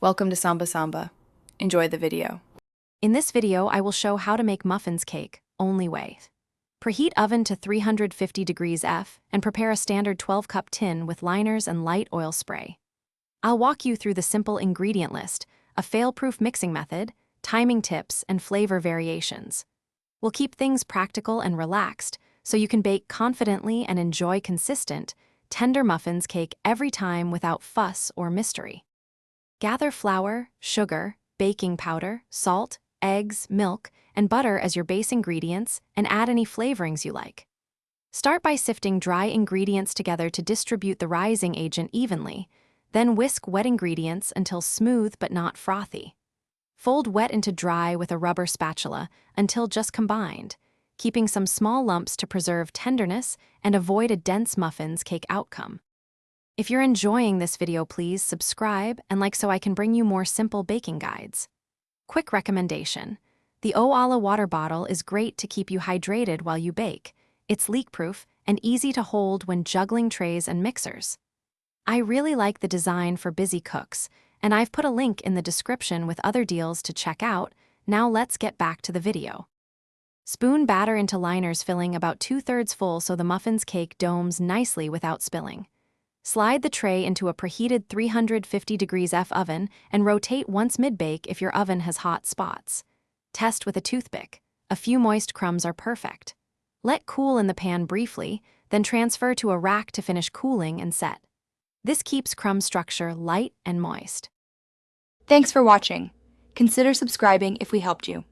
Welcome to Samba Samba. Enjoy the video. In this video, I will show how to make muffins cake, only way. Preheat oven to 350 degrees F and prepare a standard 12-cup tin with liners and light oil spray. I'll walk you through the simple ingredient list, a fail-proof mixing method, timing tips, and flavor variations. We'll keep things practical and relaxed so you can bake confidently and enjoy consistent, tender muffins cake every time without fuss or mystery. Gather flour, sugar, baking powder, salt, eggs, milk, and butter as your base ingredients and add any flavorings you like. Start by sifting dry ingredients together to distribute the rising agent evenly, then whisk wet ingredients until smooth but not frothy. Fold wet into dry with a rubber spatula until just combined, keeping some small lumps to preserve tenderness and avoid a dense muffins cake outcome. If you're enjoying this video, please subscribe and like so I can bring you more simple baking guides. Quick recommendation: the Oala water bottle is great to keep you hydrated while you bake. It's leak-proof and easy to hold when juggling trays and mixers. I really like the design for busy cooks, and I've put a link in the description with other deals to check out. Now let's get back to the video. Spoon batter into liners filling about 2/3 full so the muffins cake domes nicely without spilling. Slide the tray into a preheated 350 degrees F oven and rotate once mid-bake if your oven has hot spots. Test with a toothpick. A few moist crumbs are perfect. Let cool in the pan briefly, then transfer to a rack to finish cooling and set. This keeps crumb structure light and moist. Thanks for watching. Consider subscribing if we helped you.